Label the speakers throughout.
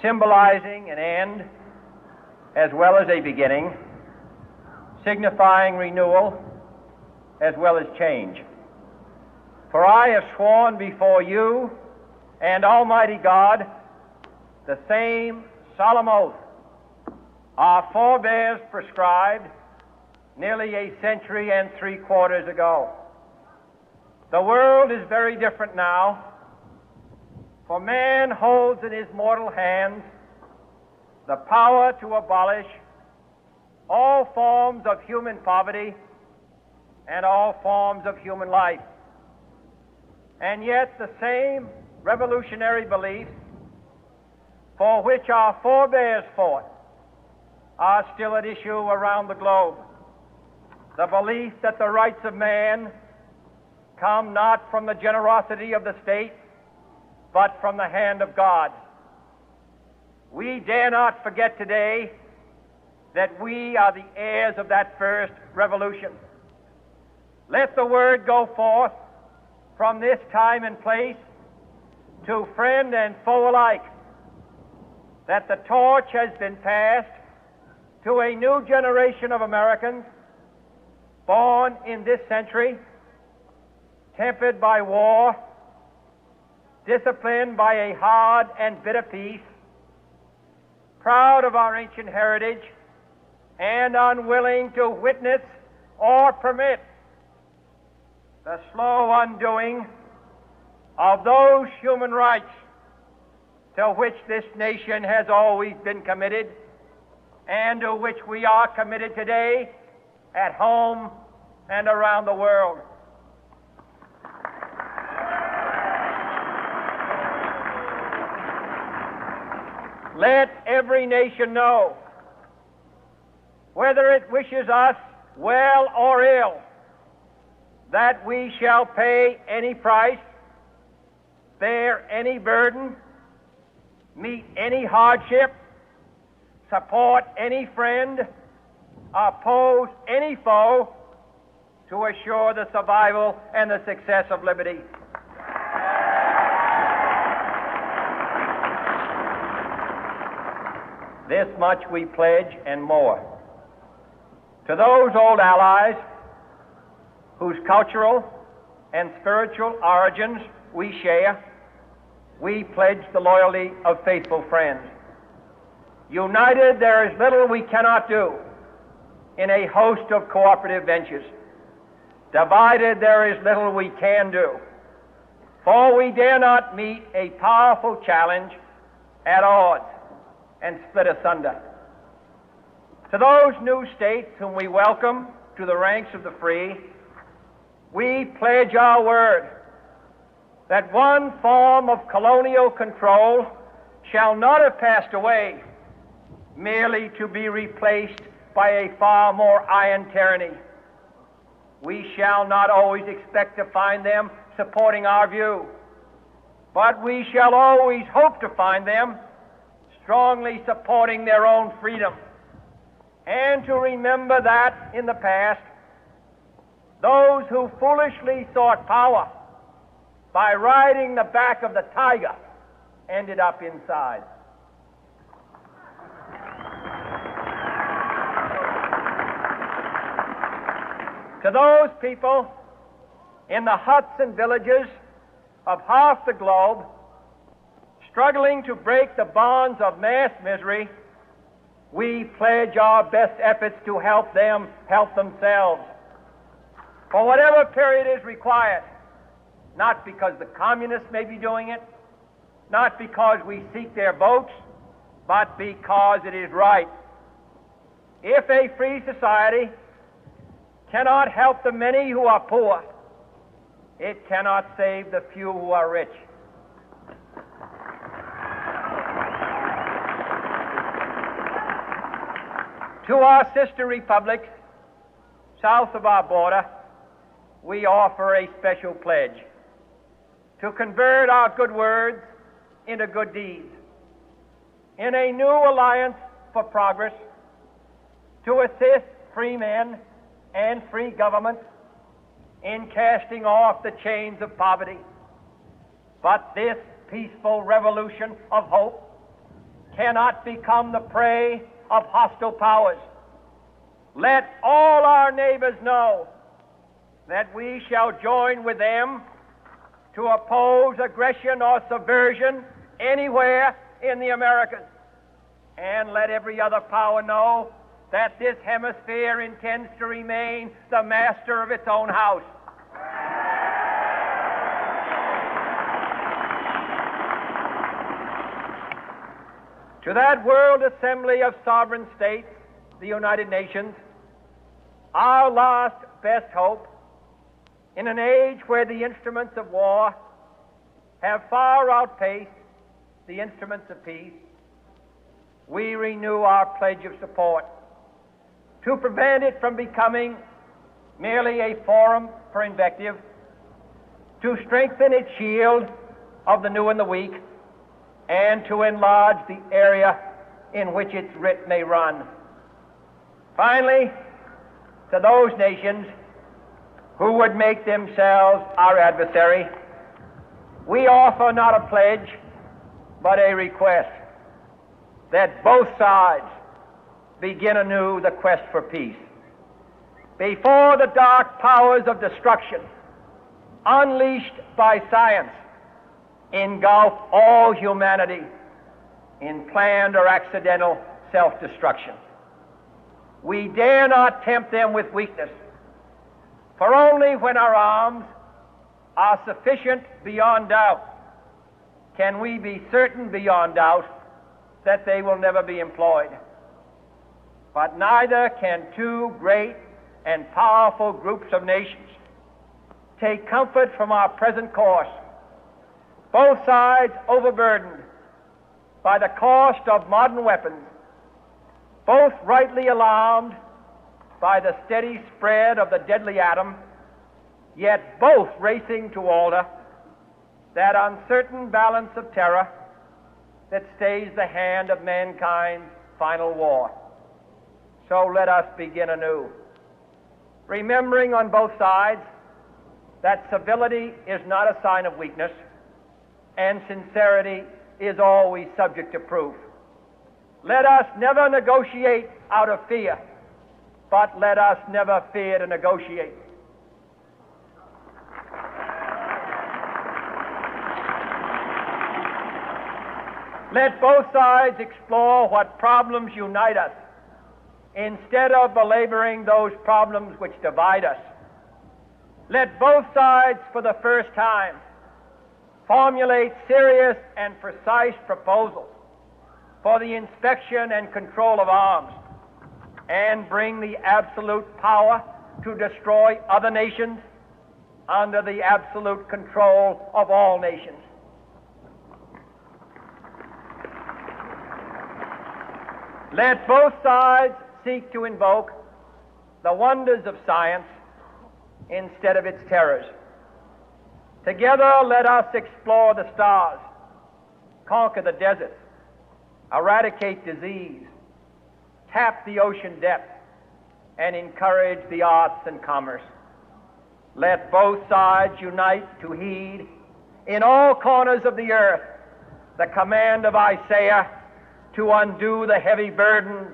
Speaker 1: symbolizing an end as well as a beginning, signifying renewal as well as change. For I have sworn before you and Almighty God the same solemn oath our forebears prescribed nearly a century and 3/4 ago. The world is very different now, for man holds in his mortal hands the power to abolish all forms of human poverty and all forms of human life. And yet the same revolutionary beliefs for which our forebears fought are still at issue around the globe. The belief that the rights of man come not from the generosity of the state, but from the hand of God. We dare not forget today that we are the heirs of that first revolution. Let the word go forth from this time and place to friend and foe alike that the torch has been passed to a new generation of Americans born in this century, tempered by war, disciplined by a hard and bitter peace, proud of our ancient heritage, and unwilling to witness or permit the slow undoing of those human rights to which this nation has always been committed and to which we are committed today at home and around the world. Let every nation know, whether it wishes us well or ill, that we shall pay any price, bear any burden, meet any hardship, support any friend, oppose any foe to assure the survival and the success of liberty. This much we pledge and more. To those old allies whose cultural and spiritual origins we share, we pledge the loyalty of faithful friends. United, there is little we cannot do in a host of cooperative ventures. Divided, there is little we can do, for we dare not meet a powerful challenge at odds and split asunder. To those new states whom we welcome to the ranks of the free, we pledge our word that one form of colonial control shall not have passed away merely to be replaced by a far more iron tyranny. We shall not always expect to find them supporting our view, but we shall always hope to find them strongly supporting their own freedom, and to remember that in the past, those who foolishly sought power by riding the back of the tiger ended up inside. To those people in the huts and villages of half the globe struggling to break the bonds of mass misery, we pledge our best efforts to help them help themselves for whatever period is required, not because the communists may be doing it, not because we seek their votes, but because it is right. If a free society cannot help the many who are poor, it cannot save the few who are rich. To our sister republics south of our border, we offer a special pledge to convert our good words into good deeds, in a new alliance for progress, to assist free men and free governments in casting off the chains of poverty. But this peaceful revolution of hope cannot become the prey of hostile powers. Let all our neighbors know that we shall join with them to oppose aggression or subversion anywhere in the Americas. And let every other power know that this hemisphere intends to remain the master of its own house. To that World Assembly of Sovereign States, the United Nations, our last best hope, in an age where the instruments of war have far outpaced the instruments of peace, we renew our pledge of support to prevent it from becoming merely a forum for invective, to strengthen its shield of the new and the weak, and to enlarge the area in which its writ may run. Finally, to those nations who would make themselves our adversary, we offer not a pledge, but a request that both sides begin anew the quest for peace. Before the dark powers of destruction, unleashed by science, engulf all humanity in planned or accidental self-destruction, we dare not tempt them with weakness, for only when our arms are sufficient beyond doubt can we be certain beyond doubt that they will never be employed. But neither can two great and powerful groups of nations take comfort from our present course, both sides overburdened by the cost of modern weapons, both rightly alarmed by the steady spread of the deadly atom, yet both racing to alter that uncertain balance of terror that stays the hand of mankind's final war. So let us begin anew, remembering on both sides that civility is not a sign of weakness, and sincerity is always subject to proof. Let us never negotiate out of fear, but let us never fear to negotiate. Let both sides explore what problems unite us, instead of belaboring those problems which divide us. Let both sides, for the first time, formulate serious and precise proposals for the inspection and control of arms, and bring the absolute power to destroy other nations under the absolute control of all nations. Let both sides seek to invoke the wonders of science instead of its terrors. Together, let us explore the stars, conquer the deserts, eradicate disease, tap the ocean depths, and encourage the arts and commerce. Let both sides unite to heed in all corners of the earth the command of Isaiah to undo the heavy burden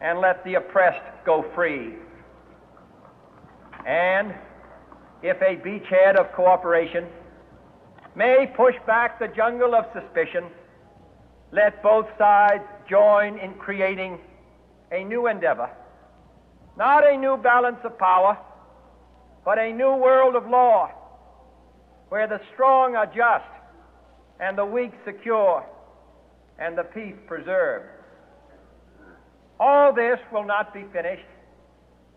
Speaker 1: and let the oppressed go free. And if a beachhead of cooperation may push back the jungle of suspicion, let both sides join in creating a new endeavor, not a new balance of power, but a new world of law, where the strong are just and the weak secure and the peace preserved. All this will not be finished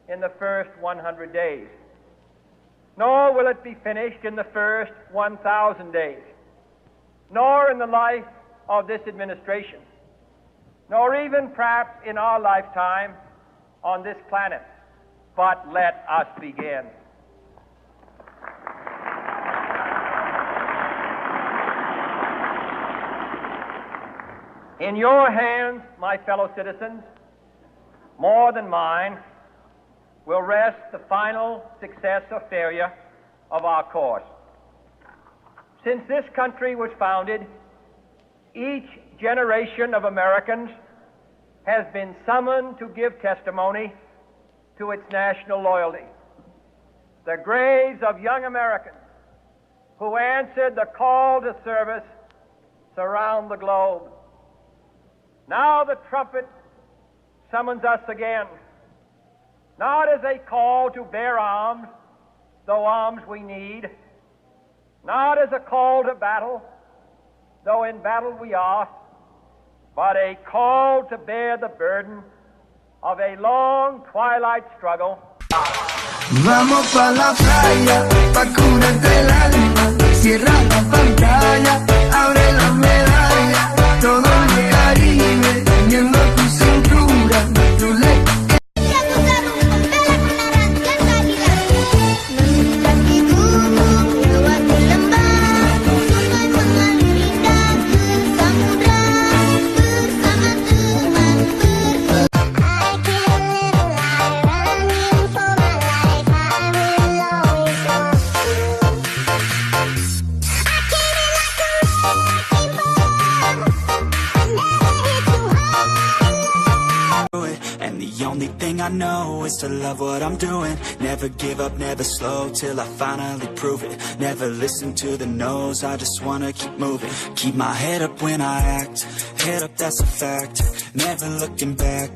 Speaker 1: in the first 100 days, nor will it be finished in the first 1,000 days, nor in the life of this administration, nor even perhaps in our lifetime on this planet. But let us begin. In your hands, my fellow citizens, more than mine, will rest the final success or failure of our course. Since this country was founded, each generation of Americans has been summoned to give testimony to its national loyalty. The graves of young Americans who answered the call to service surround the globe. Now the trumpet summons us again, not as a call to bear arms, though arms we need, not as a call to battle, though in battle we are, but a call to bear the burden of a long twilight struggle.
Speaker 2: Vamos pa la playa, pa curarte el alma, cierra la pantalla, abre la medalla, todo el Caribe, viendo tu cintura, tu
Speaker 3: I know is to love what I'm doing. Never give up, never slow till I finally prove it. Never listen to the no's, I just wanna keep moving. Keep my head up when I act, head up, that's a fact. Never looking back.